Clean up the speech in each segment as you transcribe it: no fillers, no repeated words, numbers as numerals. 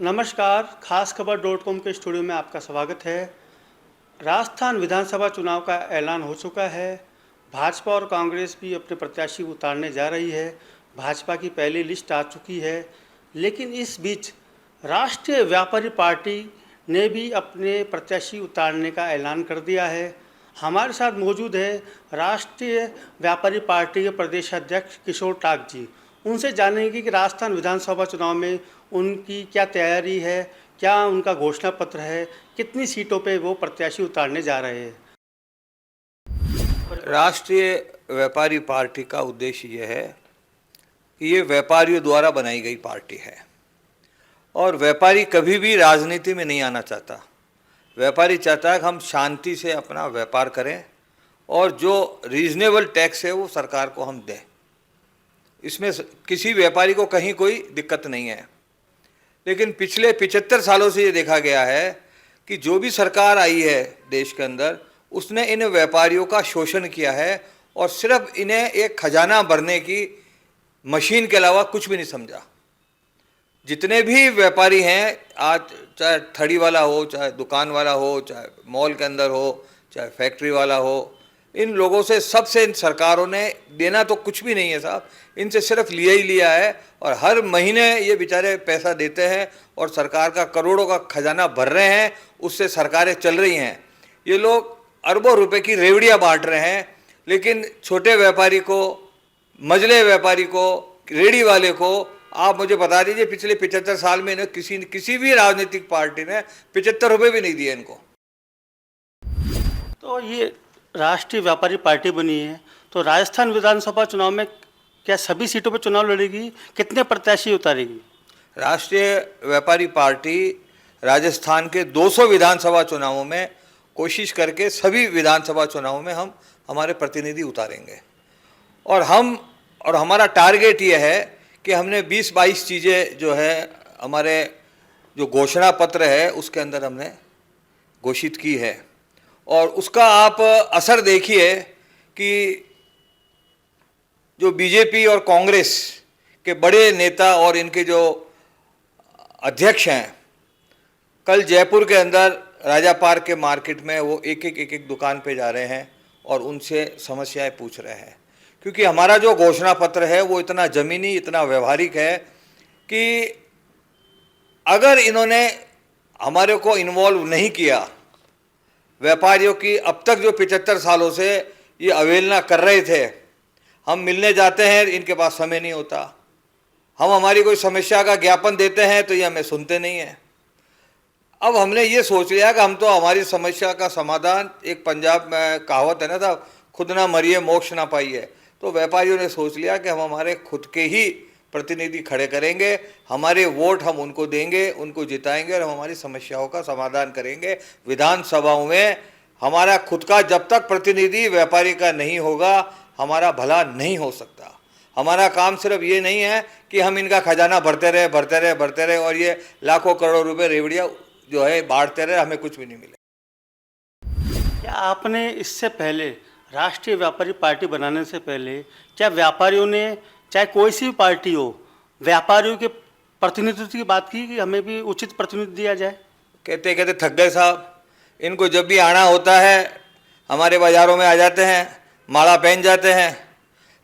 नमस्कार, खास खबर .com के स्टूडियो में आपका स्वागत है। राजस्थान विधानसभा चुनाव का ऐलान हो चुका है। भाजपा और कांग्रेस भी अपने प्रत्याशी उतारने जा रही है। भाजपा की पहली लिस्ट आ चुकी है, लेकिन इस बीच राष्ट्रीय व्यापारी पार्टी ने भी अपने प्रत्याशी उतारने का ऐलान कर दिया है। हमारे साथ मौजूद है राष्ट्रीय व्यापारी पार्टी के प्रदेश अध्यक्ष किशोर टाक जी। उनसे जानेंगे कि राजस्थान विधानसभा चुनाव में उनकी क्या तैयारी है, क्या उनका घोषणा पत्र है, कितनी सीटों पे वो प्रत्याशी उतारने जा रहे हैं। राष्ट्रीय व्यापारी पार्टी का उद्देश्य यह है कि ये व्यापारियों द्वारा बनाई गई पार्टी है और व्यापारी कभी भी राजनीति में नहीं आना चाहता। व्यापारी चाहता है कि हम शांति से अपना व्यापार करें और जो रीजनेबल टैक्स है वो सरकार को हम दें। इसमें किसी व्यापारी को कहीं कोई दिक्कत नहीं है। लेकिन पिछले 75 सालों से ये देखा गया है कि जो भी सरकार आई है देश के अंदर, उसने इन व्यापारियों का शोषण किया है और सिर्फ इन्हें एक खजाना भरने की मशीन के अलावा कुछ भी नहीं समझा। जितने भी व्यापारी हैं आज, चाहे थड़ी वाला हो, चाहे दुकान वाला हो, चाहे मॉल के अंदर हो, चाहे फैक्ट्री वाला हो, इन लोगों से सबसे इन सरकारों ने देना तो कुछ भी नहीं है साहब, इनसे सिर्फ लिया ही लिया है। और हर महीने ये बेचारे पैसा देते हैं और सरकार का करोड़ों का खजाना भर रहे हैं, उससे सरकारें चल रही हैं। ये लोग अरबों रुपए की रेवड़ियाँ बांट रहे हैं, लेकिन छोटे व्यापारी को, मझले व्यापारी को, रेडी वाले को आप मुझे बता दीजिए पिछले 75 साल में इन्हें किसी भी राजनीतिक पार्टी ने 75 रुपये भी नहीं दिए इनको। तो ये राष्ट्रीय व्यापारी पार्टी बनी है, तो राजस्थान विधानसभा चुनाव में क्या सभी सीटों पर चुनाव लड़ेगी? कितने प्रत्याशी उतारेगी? राष्ट्रीय व्यापारी पार्टी राजस्थान के 200 विधानसभा चुनावों में कोशिश करके सभी विधानसभा चुनावों में हम हमारे प्रतिनिधि उतारेंगे। और हमारा टारगेट ये है कि हमने 20-22 चीज़ें जो है हमारे जो घोषणा पत्र है उसके अंदर हमने घोषित की है। और उसका आप असर देखिए कि जो बीजेपी और कांग्रेस के बड़े नेता और इनके जो अध्यक्ष हैं, कल जयपुर के अंदर राजा पार्क के मार्केट में वो एक एक दुकान पे जा रहे हैं और उनसे समस्याएं पूछ रहे हैं। क्योंकि हमारा जो घोषणा पत्र है वो इतना ज़मीनी, इतना व्यवहारिक है कि अगर इन्होंने हमारे को इन्वॉल्व नहीं किया, व्यापारियों की अब तक जो 75 सालों से ये अवहेलना कर रहे थे, हम मिलने जाते हैं इनके पास समय नहीं होता, हम हमारी कोई समस्या का ज्ञापन देते हैं तो ये हमें सुनते नहीं हैं। अब हमने ये सोच लिया कि हम तो हमारी समस्या का समाधान, एक पंजाब में कहावत है ना था, खुद ना मरिए मोक्ष ना पाइए। तो व्यापारियों ने सोच लिया कि हम हमारे खुद के ही प्रतिनिधि खड़े करेंगे, हमारे वोट हम उनको देंगे, उनको जिताएंगे और हम हमारी समस्याओं का समाधान करेंगे। विधानसभाओं में हमारा खुद का जब तक प्रतिनिधि व्यापारी का नहीं होगा, हमारा भला नहीं हो सकता। हमारा काम सिर्फ ये नहीं है कि हम इनका खजाना भरते रहे और ये लाखों करोड़ों रुपए रेवड़ियाँ जो है बांटते रहे, हमें कुछ भी नहीं मिले। क्या आपने इससे पहले, राष्ट्रीय व्यापारी पार्टी बनाने से पहले, क्या व्यापारियों ने, चाहे कोई सी भी पार्टी हो, व्यापारियों के प्रतिनिधित्व की बात की कि हमें भी उचित प्रतिनिधित्व दिया जाए? कहते थक गए साहब। इनको जब भी आना होता है हमारे बाज़ारों में आ जाते हैं, माला पहन जाते हैं,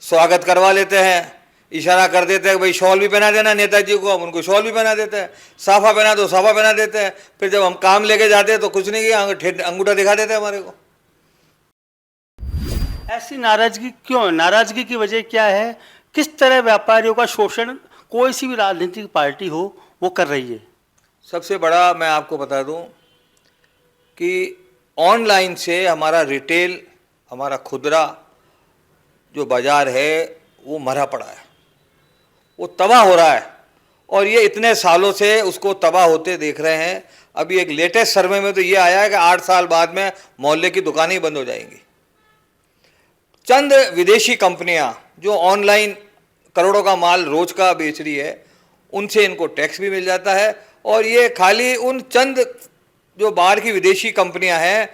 स्वागत करवा लेते हैं, इशारा कर देते हैं भाई शॉल भी पहना देना नेताजी को, हम उनको शॉल भी पहना देते हैं, साफा पहना दो साफा पहना देते हैं। फिर जब हम काम लेके जाते हैं तो कुछ नहीं किया, अंगूठा दिखा देते हैं हमारे को। ऐसी नाराजगी क्यों? नाराजगी की वजह क्या है? किस तरह व्यापारियों का शोषण कोई सी भी राजनीतिक पार्टी हो वो कर रही है? सबसे बड़ा मैं आपको बता दूं कि ऑनलाइन से हमारा रिटेल, हमारा खुदरा जो बाज़ार है वो मरा पड़ा है, वो तबाह हो रहा है और ये इतने सालों से उसको तबाह होते देख रहे हैं। अभी एक लेटेस्ट सर्वे में तो ये आया है कि 8 साल बाद में मोहल्ले की दुकानें ही बंद हो जाएंगी। चंद विदेशी कंपनियां जो ऑनलाइन करोड़ों का माल रोज का बेच रही है, उनसे इनको टैक्स भी मिल जाता है और ये खाली उन चंद जो बाहर की विदेशी कंपनियां हैं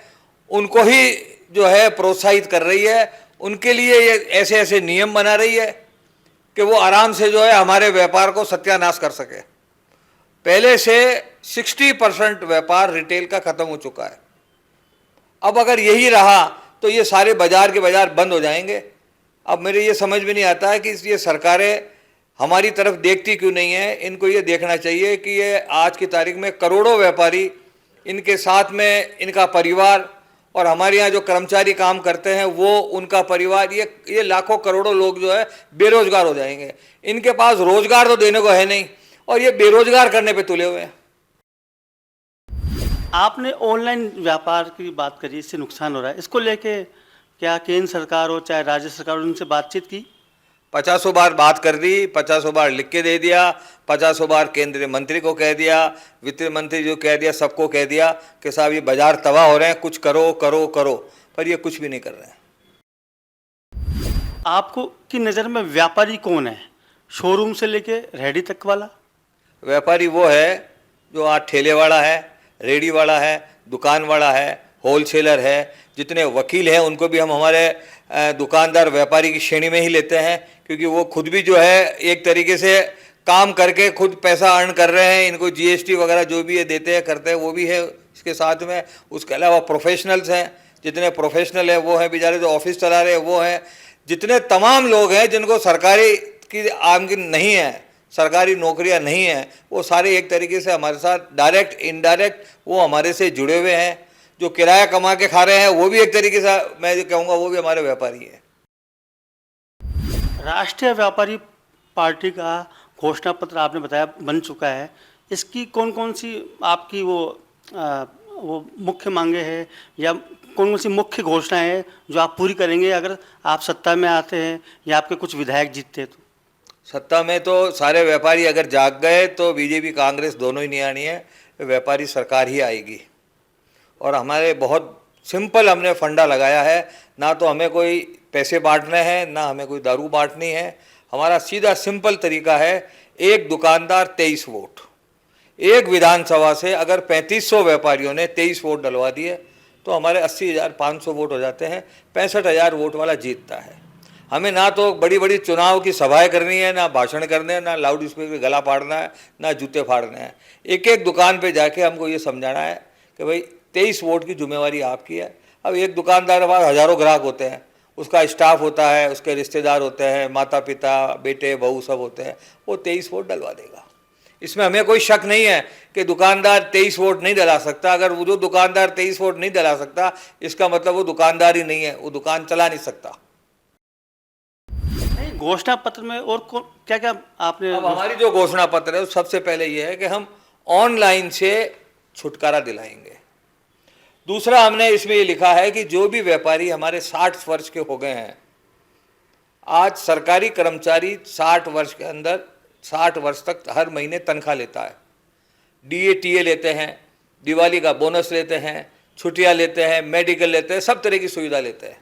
उनको ही जो है प्रोत्साहित कर रही है। उनके लिए ये ऐसे ऐसे नियम बना रही है कि वो आराम से जो है हमारे व्यापार को सत्यानाश कर सके। पहले से 60% व्यापार रिटेल का खत्म हो चुका है। अब अगर यही रहा तो ये सारे बाजार के बाजार बंद हो जाएंगे। अब मेरे ये समझ में नहीं आता है कि ये सरकारें हमारी तरफ देखती क्यों नहीं है। इनको ये देखना चाहिए कि ये आज की तारीख में करोड़ों व्यापारी, इनके साथ में इनका परिवार और हमारे यहाँ जो कर्मचारी काम करते हैं वो उनका परिवार, ये लाखों करोड़ों लोग जो है बेरोजगार हो जाएंगे। इनके पास रोजगार तो देने को है नहीं और ये बेरोजगार करने पे तुले हुए हैं। आपने ऑनलाइन व्यापार की बात करी, इससे नुकसान हो रहा है, इसको लेके क्या केंद्र सरकार हो चाहे राज्य सरकार हो, उनसे बातचीत की? 50 बार बात कर दी, 50 बार लिख के दे दिया, 50 बार केंद्रीय मंत्री को कह दिया, वित्त मंत्री जो कह दिया, सबको कह दिया कि साहब ये बाजार तबाह हो रहे हैं, कुछ करो करो करो, पर ये कुछ भी नहीं कर रहे हैं। आपको की नज़र में व्यापारी कौन है, शोरूम से लेके रेहड़ी तक वाला? व्यापारी वो है जो आज ठेले वाला है, रेहड़ी वाला है, दुकान वाला है, होलसेलर है। जितने वकील हैं उनको भी हम हमारे दुकानदार व्यापारी की श्रेणी में ही लेते हैं, क्योंकि वो खुद भी जो है एक तरीके से काम करके खुद पैसा अर्न कर रहे हैं। इनको जीएसटी वगैरह जो भी ये देते हैं करते हैं वो भी है इसके साथ में। उसके अलावा प्रोफेशनल्स हैं, जितने प्रोफेशनल है वो हैं, बेचारे जो ऑफिस चला रहे हैं वो हैं। जितने तमाम लोग हैं जिनको सरकारी की आमदनी नहीं है, सरकारी नौकरियां नहीं हैं, वो सारे एक तरीके से हमारे साथ डायरेक्ट इनडायरेक्ट वो हमारे से जुड़े हुए हैं। जो किराया कमा के खा रहे हैं वो भी एक तरीके से मैं जो कहूँगा वो भी हमारे व्यापारी हैं। राष्ट्रीय व्यापारी पार्टी का घोषणा पत्र आपने बताया बन चुका है, इसकी कौन कौन सी आपकी वो मुख्य मांगे हैं या कौन कौन सी मुख्य घोषणाएं हैं जो आप पूरी करेंगे अगर आप सत्ता में आते हैं या आपके कुछ विधायक जीतते हैं तो? सत्ता में तो सारे व्यापारी अगर जाग गए तो बीजेपी कांग्रेस दोनों ही नहीं आनी है, व्यापारी सरकार ही आएगी। और हमारे बहुत सिंपल हमने फंडा लगाया है, ना तो हमें कोई पैसे बांटने हैं ना हमें कोई दारू बांटनी है। हमारा सीधा सिंपल तरीका है, एक दुकानदार 23 वोट। एक विधानसभा से अगर 3500 व्यापारियों ने 23 वोट डलवा दिए तो हमारे 80,500 वोट हो जाते हैं, 65,000 वोट वाला जीतता है। हमें ना तो बड़ी बड़ी चुनाव की सभाएं करनी है, ना भाषण करने हैं, ना लाउड स्पीकर गला फाड़ना है, ना जूते फाड़ने हैं। एक एक दुकान पे जाके हमको ये समझाना है कि भाई 23 वोट की जिम्मेवारी आपकी है। अब एक दुकानदार के पास हज़ारों ग्राहक होते हैं, उसका स्टाफ होता है, उसके रिश्तेदार होते हैं, माता पिता बेटे बहू सब होते हैं, वो 23 वोट डलवा देगा। इसमें हमें कोई शक नहीं है कि दुकानदार 23 वोट नहीं डला सकता। अगर वो जो दुकानदार 23 वोट नहीं डला सकता इसका मतलब वो दुकानदार ही नहीं है, वो दुकान चला नहीं सकता। घोषणा पत्र में और क्या क्या आपने? अब हमारी जो घोषणा पत्र है सबसे पहले ये है कि हम ऑनलाइन से छुटकारा दिलाएंगे। दूसरा हमने इसमें ये लिखा है कि जो भी व्यापारी हमारे 60 वर्ष के हो गए हैं, आज सरकारी कर्मचारी 60 वर्ष के अंदर 60 वर्ष तक हर महीने तनख्वाह लेता है, DA लेते हैं, दिवाली का बोनस लेते हैं, छुट्टियां लेते हैं, मेडिकल लेते हैं, सब तरह की सुविधा लेते हैं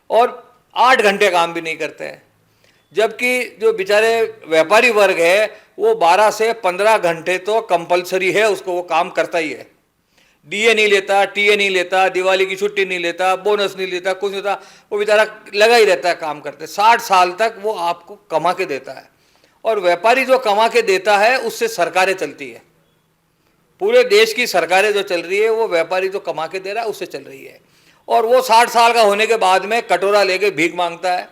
और 8 घंटे काम भी नहीं करते हैं। जबकि जो बेचारे व्यापारी वर्ग है वो 12 से 15 घंटे तो कंपलसरी है, उसको वो काम करता ही है। DA नहीं लेता, TA नहीं लेता, दिवाली की छुट्टी नहीं लेता, बोनस नहीं लेता, कुछ नहीं लेता, वो बेचारा लगा ही रहता है काम करते। 60 साल तक वो आपको कमा के देता है और व्यापारी जो कमा के देता है उससे सरकारें चलती है। पूरे देश की सरकारें जो चल रही है वो व्यापारी जो कमा के दे रहा है उससे चल रही है। और वो 60 साल का होने के बाद में कटोरा लेके भीख मांगता है,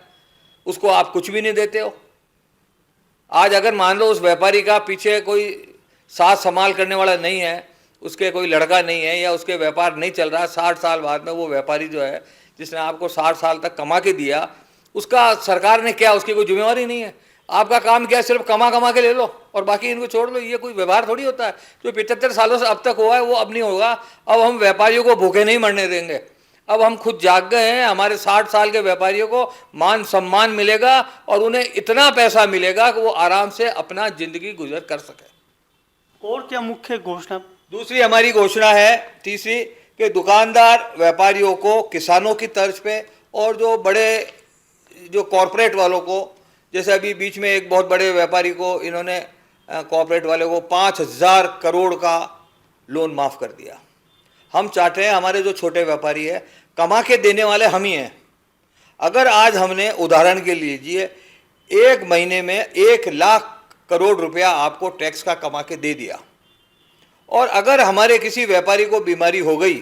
उसको आप कुछ भी नहीं देते हो। आज अगर मान लो उस व्यापारी का पीछे कोई साथ संभाल करने वाला नहीं है, उसके कोई लड़का नहीं है या उसके व्यापार नहीं चल रहा, 60 साल बाद में वो व्यापारी जो है जिसने आपको 60 साल तक कमा के दिया, उसका सरकार ने क्या, उसकी कोई जिम्मेवारी नहीं है। आपका काम क्या है, सिर्फ कमा के ले लो और बाकी इनको छोड़ दो। ये कोई व्यवहार थोड़ी होता है। जो 75 सालों से अब तक हुआ है वो अब नहीं होगा। अब हम व्यापारियों को भूखे नहीं मरने देंगे। अब हम खुद जाग गए हैं। हमारे 60 साल के व्यापारियों को मान सम्मान मिलेगा और उन्हें इतना पैसा मिलेगा कि वो आराम से अपना जिंदगी गुजर कर सके। और क्या मुख्य घोषणा? दूसरी हमारी घोषणा है, तीसरी, कि दुकानदार व्यापारियों को किसानों की तर्ज पे और जो बड़े जो कॉरपोरेट वालों को, जैसे अभी बीच में एक बहुत बड़े व्यापारी को इन्होंने कॉरपोरेट वाले को 5,000 करोड़ का लोन माफ़ कर दिया। हम चाहते हैं हमारे जो छोटे व्यापारी है, कमा के देने वाले हम ही हैं। अगर आज हमने उदाहरण के लीजिए एक महीने में 1 लाख करोड़ रुपया आपको टैक्स का कमा के दे दिया, और अगर हमारे किसी व्यापारी को बीमारी हो गई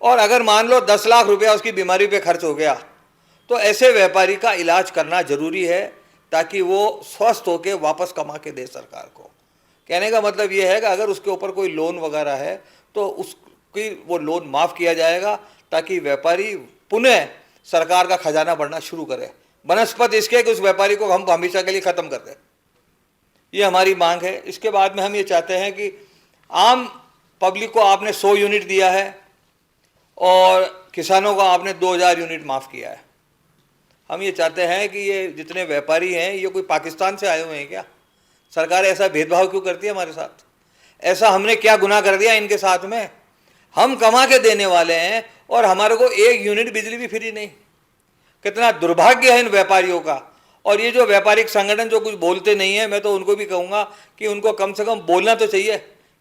और अगर मान लो 10 लाख रुपया उसकी बीमारी पे खर्च हो गया, तो ऐसे व्यापारी का इलाज करना जरूरी है ताकि वो स्वस्थ होकर वापस कमा के दे सरकार को। कहने का मतलब ये है कि अगर उसके ऊपर कोई लोन वगैरह है तो उसकी वो लोन माफ़ किया जाएगा ताकि व्यापारी पुनः सरकार का खजाना बढ़ना शुरू करे, बनस्पत इसके कि उस व्यापारी को हम हमेशा के लिए ख़त्म कर दें। ये हमारी मांग है। इसके बाद में हम ये चाहते हैं कि आम पब्लिक को आपने 100 यूनिट दिया है और किसानों को आपने 2000 यूनिट माफ़ किया है। हम ये चाहते हैं कि ये जितने व्यापारी हैं ये कोई पाकिस्तान से आए हुए हैं क्या? सरकार ऐसा भेदभाव क्यों करती है हमारे साथ? ऐसा हमने क्या गुनाह कर दिया इनके साथ में? हम कमा के देने वाले हैं और हमारे को 1 यूनिट बिजली भी फ्री नहीं। कितना दुर्भाग्य है इन व्यापारियों का। और ये जो व्यापारिक संगठन जो कुछ बोलते नहीं है, मैं तो उनको भी कहूँगा कि उनको कम से कम बोलना तो चाहिए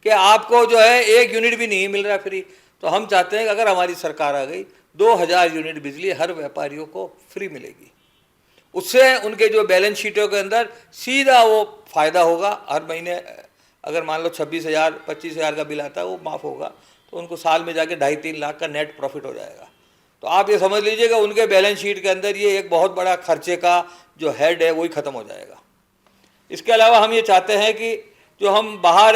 कि आपको जो है 1 यूनिट भी नहीं मिल रहा फ्री। तो हम चाहते हैं कि अगर हमारी सरकार आ गई 2000 यूनिट बिजली हर व्यापारियों को फ्री मिलेगी। उससे उनके जो बैलेंस शीटों के अंदर सीधा वो फ़ायदा होगा। हर महीने अगर मान लो 26,000 25,000 का बिल आता है वो माफ़ होगा, तो उनको साल में जाके 2.5-3 लाख का नेट प्रॉफिट हो जाएगा। तो आप ये समझ लीजिएगा उनके बैलेंस शीट के अंदर ये एक बहुत बड़ा खर्चे का जो हेड है वही ख़त्म हो जाएगा। इसके अलावा हम ये चाहते हैं कि जो हम बाहर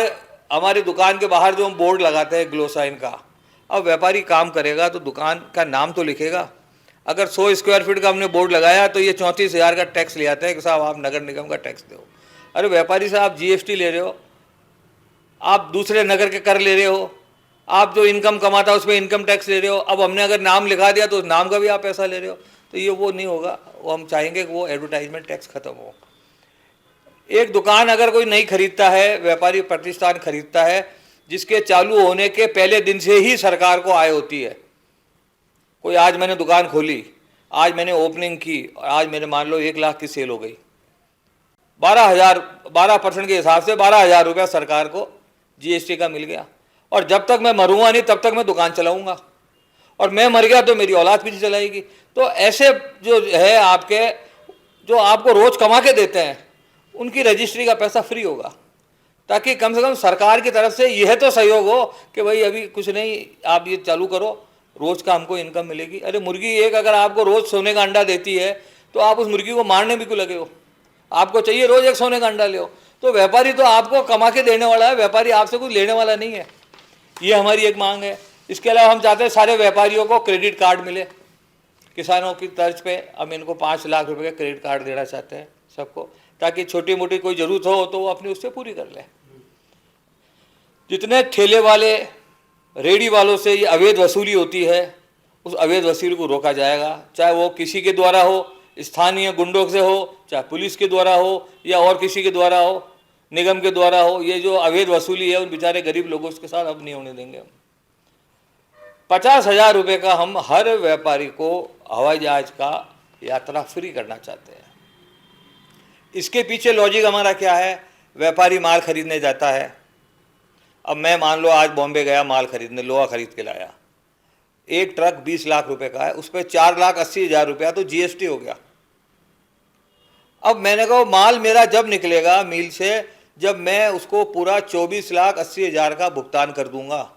हमारी दुकान के बाहर जो हम बोर्ड लगाते हैं ग्लोसाइन का, अब व्यापारी काम करेगा तो दुकान का नाम तो लिखेगा। अगर 100 स्क्वायर फीट का हमने बोर्ड लगाया तो ये 34,000 का टैक्स ले आते हैं कि साहब आप नगर निगम का टैक्स दो। अरे व्यापारी से आप GST ले रहे हो, आप दूसरे नगर के कर ले रहे हो, आप जो इनकम कमाता है उसमें इनकम टैक्स ले रहे हो। अब हमने अगर नाम लिखा दिया तो उस नाम का भी आप पैसा ले रहे हो, तो ये वो नहीं होगा। वो हम चाहेंगे कि वो एडवर्टाइजमेंट टैक्स खत्म हो। एक दुकान अगर कोई नहीं खरीदता है, व्यापारी प्रतिष्ठान खरीदता है, जिसके चालू होने के पहले दिन से ही सरकार को आय होती है। कोई आज मैंने दुकान खोली, आज मैंने ओपनिंग की और आज मेरे मान लो 1 लाख की सेल हो गई, 12% के हिसाब से 12,000 रुपया सरकार को GST का मिल गया। और जब तक मैं मरूंगा नहीं तब तक मैं दुकान चलाऊंगा, और मैं मर गया तो मेरी औलाद भी नहीं चलाएगी। तो ऐसे जो है आपके जो आपको रोज कमा के देते हैं उनकी रजिस्ट्री का पैसा फ्री होगा, ताकि कम से कम सरकार की तरफ से यह तो सहयोग हो कि भाई अभी कुछ नहीं, आप ये चालू करो, रोज का हमको इनकम मिलेगी। अरे मुर्गी एक अगर आपको रोज सोने का अंडा देती है तो आप उस मुर्गी को मारने भी क्यों लगे हो? आपको चाहिए रोज एक सोने का अंडा ले। तो व्यापारी तो आपको कमा के देने वाला है, व्यापारी आपसे कुछ लेने वाला नहीं है। ये हमारी एक मांग है। इसके अलावा हम चाहते हैं सारे व्यापारियों को क्रेडिट कार्ड मिले, किसानों की तर्ज पे। हम इनको 5 लाख रुपए का क्रेडिट कार्ड देना चाहते हैं सबको, ताकि छोटी मोटी कोई ज़रूरत हो तो वो अपनी उससे पूरी कर ले। जितने ठेले वाले रेडी वालों से ये अवैध वसूली होती है, उस अवैध वसूली को रोका जाएगा, चाहे वो किसी के द्वारा हो, स्थानीय गुंडों से हो, चाहे पुलिस के द्वारा हो या और किसी के द्वारा हो, निगम के द्वारा हो। ये जो अवैध वसूली है उन बेचारे गरीब लोगों के साथ अब नहीं होने देंगे। 50,000 रुपये का हम हर व्यापारी को हवाई जहाज का यात्रा फ्री करना चाहते हैं। इसके पीछे लॉजिक हमारा क्या है? व्यापारी माल खरीदने जाता है। अब मैं मान लो आज बॉम्बे गया माल खरीदने, लोहा खरीद के लाया, एक ट्रक 20 लाख रुपए का है, उस पर 4,80,000 रुपया तो GST हो गया। अब मैंने कहा माल मेरा जब निकलेगा मिल से, जब मैं उसको पूरा 24,80,000 का भुगतान कर दूंगा,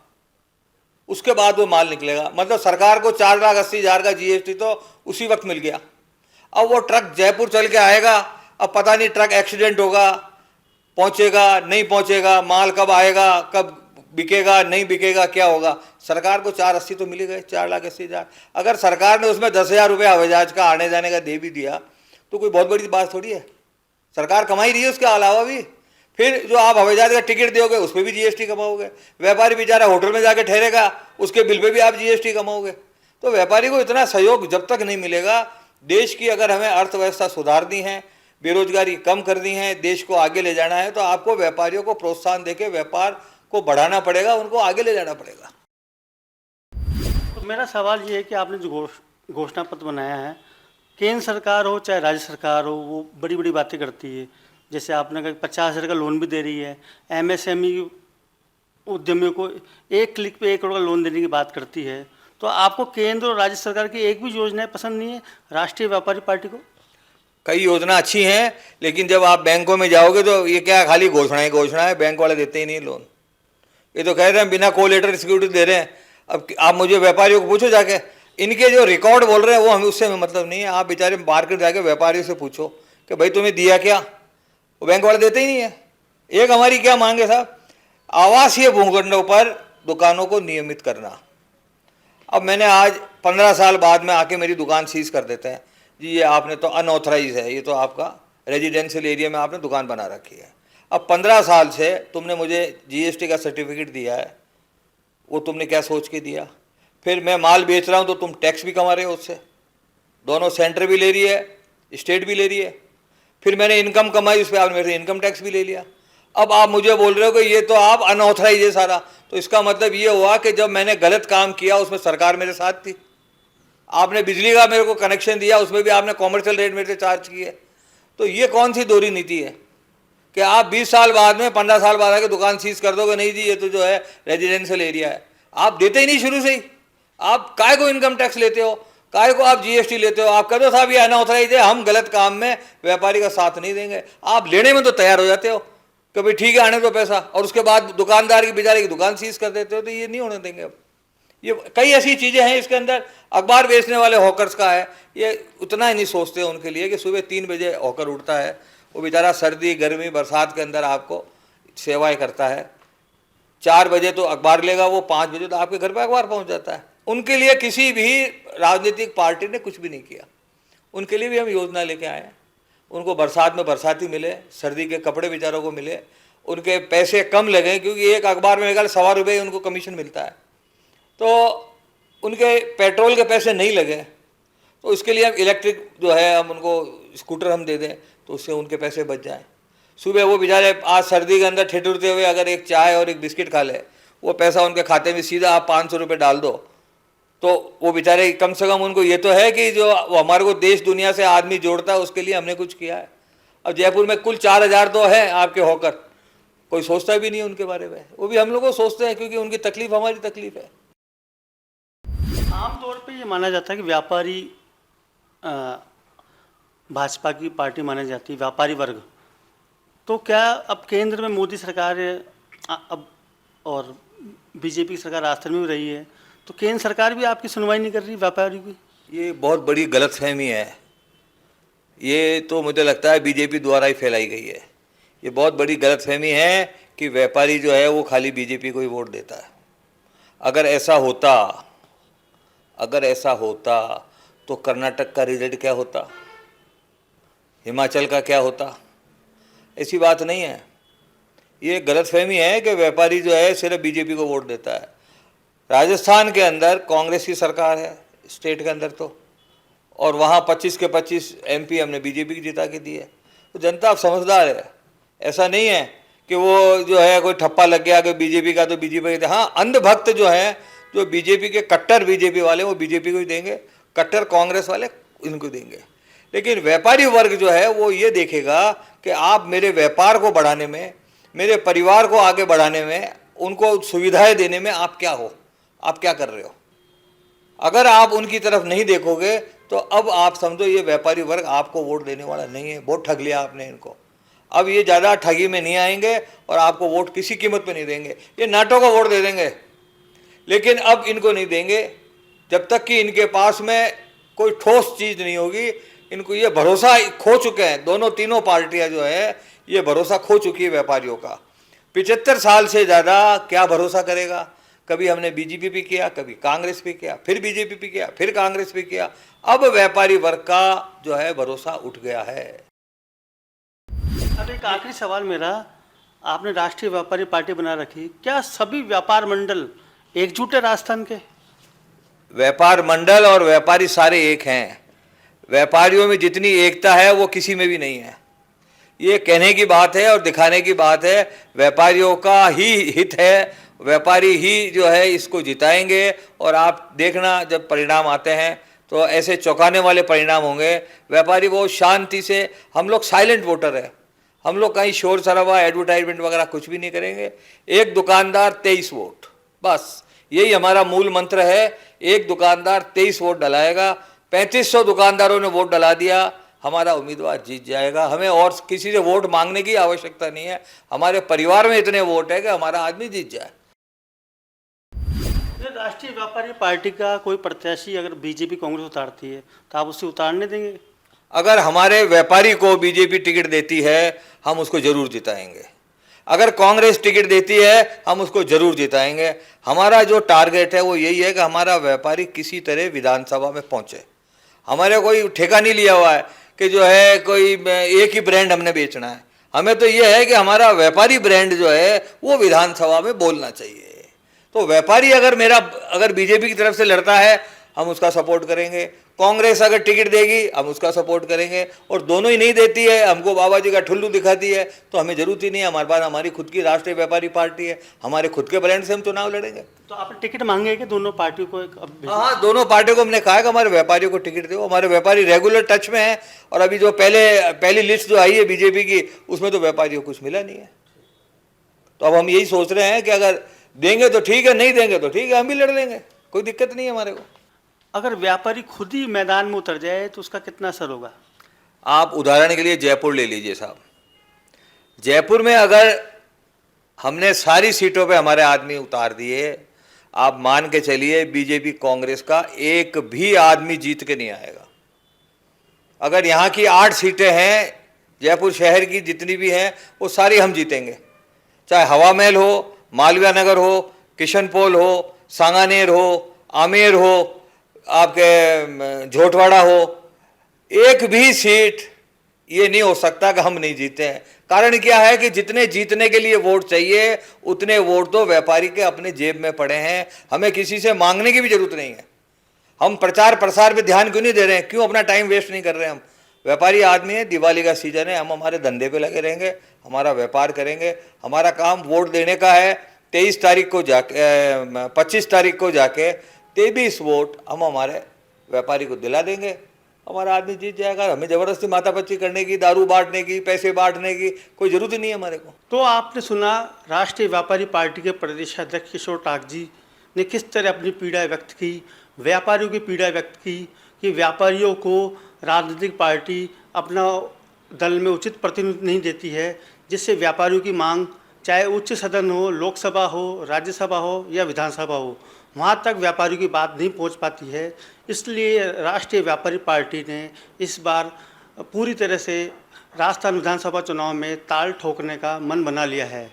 उसके बाद वो माल निकलेगा। मतलब सरकार को 4,80,000 का GST तो उसी वक्त मिल गया। अब वो ट्रक जयपुर चल के आएगा, अब पता नहीं ट्रक एक्सीडेंट होगा, पहुंचेगा नहीं पहुंचेगा, माल कब आएगा, कब बिकेगा नहीं बिकेगा, क्या होगा? सरकार को 4,80 तो मिल गए, 4,80,000। अगर सरकार ने उसमें 10,000 रुपये हवाई जहाज का आने जाने का दे भी दिया तो कोई बहुत बड़ी बात थोड़ी है। सरकार कमाई रही है उसके अलावा भी। फिर जो आप हवाई जहाज का टिकट दोगे उस पर भी GST कमाओगे। व्यापारी बेचारा होटल में जाके ठहरेगा, उसके बिल पे भी आप GST कमाओगे। तो व्यापारी को इतना सहयोग जब तक नहीं मिलेगा, देश की अगर हमें अर्थव्यवस्था सुधारनी है, बेरोजगारी कम करनी है, देश को आगे ले जाना है, तो आपको व्यापारियों को प्रोत्साहन देके व्यापार को बढ़ाना पड़ेगा, उनको आगे ले जाना पड़ेगा। तो मेरा सवाल ये है कि आपने जो घोषणा पत्र बनाया है, केंद्र सरकार हो चाहे राज्य सरकार हो, वो बड़ी बड़ी बातें करती है। जैसे आपने कहा 50,000 का लोन भी दे रही है, MSME उद्यमियों को 1 क्लिक पे 1 करोड़ का लोन देने की बात करती है। तो आपको केंद्र और राज्य सरकार की एक भी योजनाएं पसंद नहीं है राष्ट्रीय व्यापारी पार्टी को? कई योजना अच्छी हैं, लेकिन जब आप बैंकों में जाओगे तो ये क्या खाली घोषणा है, बैंक वाले देते ही नहीं लोन। ये तो कह रहे हैं बिना कोलेटरल सिक्योरिटी दे रहे हैं। अब आप मुझे व्यापारियों को पूछो जाके, इनके जो रिकॉर्ड बोल रहे हैं वो हमें उससे मतलब नहीं है। आप बेचारे मार्केट जाके व्यापारियों से पूछो कि भाई तुम्हें दिया क्या, वो बैंक वाले देते ही नहीं है। एक हमारी क्या मांग है साहब, आवासीय भूखंडों पर दुकानों को नियमित करना। अब मैंने आज 15 साल बाद में आके मेरी दुकान सीज कर देते हैं, जी ये आपने तो अनऑथराइज है, ये तो आपका रेजिडेंशियल एरिया में आपने दुकान बना रखी है। अब 15 साल से तुमने मुझे जीएसटी का सर्टिफिकेट दिया है, वो तुमने क्या सोच के दिया? फिर मैं माल बेच रहा हूँ तो तुम टैक्स भी कमा रहे हो उससे, दोनों सेंटर भी ले रही है, स्टेट भी ले रही है। फिर मैंने इनकम कमाई, उस पर आपने मेरे से इनकम टैक्स भी ले लिया। अब आप मुझे बोल रहे हो कि ये तो आप अनऑथराइज है सारा, तो इसका मतलब ये हुआ कि जब मैंने गलत काम किया उसमें सरकार मेरे साथ थी। आपने बिजली का मेरे को कनेक्शन दिया, उसमें भी आपने कॉमर्शियल रेट मेरे से चार्ज किए। तो ये कौन सी दोहरी नीति है कि आप 20 साल बाद में 15 साल बाद आके दुकान सीज कर दोगे? नहीं जी ये तो जो है रेजिडेंशियल एरिया है। आप देते ही नहीं शुरू से ही। आप काय को इनकम टैक्स लेते हो, काय को आप जीएसटी लेते हो? आप कह दो साहब ये अनऑथराइज है, हम गलत काम में व्यापारी का साथ नहीं देंगे। आप लेने में तो तैयार हो जाते हो कि भाई ठीक है आने दो पैसा, और उसके बाद दुकानदार की बेचारे की दुकान सीज कर देते हो। तो ये नहीं होने देंगे। अब ये कई ऐसी चीज़ें हैं इसके अंदर। अखबार बेचने वाले हॉकर्स का है, ये उतना ही नहीं सोचते उनके लिए कि सुबह 3 बजे हॉकर उठता है, वो बेचारा सर्दी गर्मी बरसात के अंदर आपको सेवाएं करता है। 4 बजे तो अखबार लेगा वो, 5 बजे तो आपके घर पर अखबार पहुंच जाता है। उनके लिए किसी भी राजनीतिक पार्टी ने कुछ भी नहीं किया। उनके लिए भी हम योजना लेके आए हैं। उनको बरसात में बरसाती मिले, सर्दी के कपड़े बेचारों को मिले, उनके पैसे कम लगे, क्योंकि एक अखबार में मेरे ₹1.25 उनको कमीशन मिलता है। तो उनके पेट्रोल के पैसे नहीं लगे, तो इसके लिए हम इलेक्ट्रिक जो है हम उनको स्कूटर हम दे दें तो उससे उनके पैसे बच जाएं। सुबह वो बेचारे आज सर्दी के अंदर ठिठुरते हुए अगर एक चाय और एक बिस्किट खा ले, वो पैसा उनके खाते में सीधा आप ₹500 डाल दो, तो वो बेचारे कम से कम उनको ये तो है कि जो हमारे को देश दुनिया से आदमी जोड़ता है उसके लिए हमने कुछ किया है। अब जयपुर में कुल 4000 तो है आपके हॉकर, कोई सोचता भी नहीं उनके बारे में। वो भी हम लोग को सोचते हैं क्योंकि उनकी तकलीफ हमारी तकलीफ है। आमतौर पे ये माना जाता है कि व्यापारी भाजपा की पार्टी मानी जाती है, व्यापारी वर्ग। तो क्या अब केंद्र में मोदी सरकार अब और बीजेपी सरकार राजस्थान में भी रही है, तो केंद्र सरकार भी आपकी सुनवाई नहीं कर रही व्यापारियों की? ये बहुत बड़ी गलतफहमी है। ये तो मुझे लगता है बीजेपी द्वारा ही फैलाई गई है। ये बहुत बड़ी गलतफहमी है कि व्यापारी जो है वो खाली बीजेपी को ही वोट देता है। अगर ऐसा होता तो कर्नाटक का रिजल्ट क्या होता, हिमाचल का क्या होता? ऐसी बात नहीं है। ये गलतफहमी है कि व्यापारी जो है सिर्फ बीजेपी को वोट देता है। राजस्थान के अंदर कांग्रेस की सरकार है, स्टेट के अंदर तो, और वहाँ 25 के 25 एमपी हमने बीजेपी की जिता के दिए। तो जनता अब समझदार है। ऐसा नहीं है कि वो जो है कोई ठप्पा लग गया कि बीजेपी का तो बीजेपी का। हाँ, अंधभक्त जो है, जो बीजेपी के कट्टर बीजेपी वाले वो बीजेपी को ही देंगे, कट्टर कांग्रेस वाले इनको देंगे। लेकिन व्यापारी वर्ग जो है वो ये देखेगा कि आप मेरे व्यापार को बढ़ाने में, मेरे परिवार को आगे बढ़ाने में, उनको सुविधाएं देने में आप क्या हो, आप क्या कर रहे हो। अगर आप उनकी तरफ नहीं देखोगे तो अब आप समझो ये व्यापारी वर्ग आपको वोट देने वाला नहीं है। बहुत ठग लिया आपने इनको। अब ये ज़्यादा ठगी में नहीं आएंगे और आपको वोट किसी कीमत पे नहीं देंगे। ये नाटो को वोट दे देंगे, लेकिन अब इनको नहीं देंगे जब तक कि इनके पास में कोई ठोस चीज़ नहीं होगी। इनको ये भरोसा खो चुके हैं, दोनों तीनों पार्टियां जो है ये भरोसा खो चुकी है व्यापारियों का। 75 साल से ज़्यादा क्या भरोसा करेगा। कभी हमने बीजेपी पे किया, कभी कांग्रेस पे किया, फिर बीजेपी पे किया, फिर कांग्रेस पे किया। अब व्यापारी वर्ग का जो है भरोसा उठ गया है। अब एक आखिरी सवाल मेरा, आपने राष्ट्रीय व्यापारी पार्टी बना रखी, क्या सभी व्यापार मंडल एकजुट है राजस्थान के? व्यापार मंडल और व्यापारी सारे एक हैं। व्यापारियों में जितनी एकता है वो किसी में भी नहीं है। ये कहने की बात है और दिखाने की बात है। व्यापारियों का ही हित है, व्यापारी ही जो है इसको जिताएंगे। और आप देखना जब परिणाम आते हैं तो ऐसे चौंकाने वाले परिणाम होंगे। व्यापारी बहुत शांति से, हम लोग साइलेंट वोटर है, हम लोग कहीं शोर शराबा एडवर्टाइजमेंट वगैरह कुछ भी नहीं करेंगे। एक दुकानदार 23 वोट, बस यही हमारा मूल मंत्र है। एक दुकानदार 23 वोट डलाएगा। 3500 दुकानदारों ने वोट डला दिया, हमारा उम्मीदवार जीत जाएगा। हमें और किसी से वोट मांगने की आवश्यकता नहीं है, हमारे परिवार में इतने वोट है कि हमारा आदमी जीत जाए। राष्ट्रीय व्यापारी पार्टी का कोई प्रत्याशी अगर बीजेपी कांग्रेस उतारती है तो आप उसे उतारने देंगे? अगर हमारे व्यापारी को बीजेपी टिकट देती है हम उसको जरूर जिताएंगे। अगर कांग्रेस टिकट देती है हम उसको जरूर जिताएंगे। हमारा जो टारगेट है वो यही है कि हमारा व्यापारी किसी तरह विधानसभा में पहुंचे। हमारे कोई ठेका नहीं लिया हुआ है कि जो है कोई एक ही ब्रांड हमने बेचना है। हमें तो ये है कि हमारा व्यापारी ब्रांड जो है वो विधानसभा में बोलना चाहिए। तो व्यापारी अगर बीजेपी की तरफ से लड़ता है हम उसका सपोर्ट करेंगे, कांग्रेस अगर टिकट देगी हम उसका सपोर्ट करेंगे, और दोनों ही नहीं देती है, हमको बाबा जी का ठुल्लू दिखाती है, तो हमें जरूरत ही नहीं है। हमारे पास हमारी खुद की राष्ट्रीय व्यापारी पार्टी है, हमारे खुद के ब्रांड से हम चुनाव लड़ेंगे। तो आप टिकट मांगेंगे दोनों पार्टियों को हाँ, दोनों पार्टियों को हमने कहा कि हमारे व्यापारियों को टिकट दो। हमारे व्यापारी रेगुलर टच में है, और अभी जो पहली लिस्ट जो आई है बीजेपी की उसमें तो व्यापारियों को कुछ मिला नहीं है। तो अब हम यही सोच रहे हैं कि अगर देंगे तो ठीक है, नहीं देंगे तो ठीक है, हम भी लड़ लेंगे, कोई दिक्कत नहीं है हमारे को। अगर व्यापारी खुद ही मैदान में उतर जाए तो उसका कितना असर होगा? आप उदाहरण के लिए जयपुर ले लीजिए साहब। जयपुर में अगर हमने सारी सीटों पे हमारे आदमी उतार दिए, आप मान के चलिए बीजेपी कांग्रेस का एक भी आदमी जीत के नहीं आएगा। अगर यहाँ की 8 सीटें हैं, जयपुर शहर की जितनी भी हैं वो सारी हम जीतेंगे, चाहे हवा महल हो, मालवीय नगर हो, किशनपोल हो, सांगानेर हो, आमेर हो, आपके झोटवाड़ा हो, एक भी सीट ये नहीं हो सकता कि हम नहीं जीते हैं। कारण क्या है कि जितने जीतने के लिए वोट चाहिए उतने वोट तो व्यापारी के अपने जेब में पड़े हैं, हमें किसी से मांगने की भी जरूरत नहीं है। हम प्रचार प्रसार पे ध्यान क्यों नहीं दे रहे हैं, क्यों अपना टाइम वेस्ट नहीं कर रहे हैं? हम व्यापारी आदमी है, दिवाली का सीजन है, हम हमारे धंधे पे लगे रहेंगे, हमारा व्यापार करेंगे। हमारा काम वोट देने का है। 23 तारीख को जाके 25 तारीख को जाके 23 वोट हम हमारे व्यापारी को दिला देंगे, हमारा आदमी जीत जाएगा। हमें जबरदस्ती माथापच्ची करने की, दारू बांटने की, पैसे बांटने की कोई जरूरत ही नहीं है हमारे को। तो आपने सुना राष्ट्रीय व्यापारी पार्टी के प्रदेश अध्यक्ष किशोर टाक जी ने किस तरह अपनी पीड़ा व्यक्त की, व्यापारियों की पीड़ा व्यक्त की कि व्यापारियों को राजनीतिक पार्टी अपना दल में उचित प्रतिनिधित्व नहीं देती है, जिससे व्यापारियों की मांग चाहे उच्च सदन हो, लोकसभा हो, राज्यसभा हो या विधानसभा हो, वहाँ तक व्यापारियों की बात नहीं पहुँच पाती है। इसलिए राष्ट्रीय व्यापारी पार्टी ने इस बार पूरी तरह से राजस्थान विधानसभा चुनाव में ताल ठोकने का मन बना लिया है।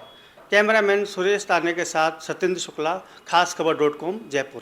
कैमरामैन सुरेश ताने के साथ सत्येंद्र शुक्ला, खास खबर .com, जयपुर।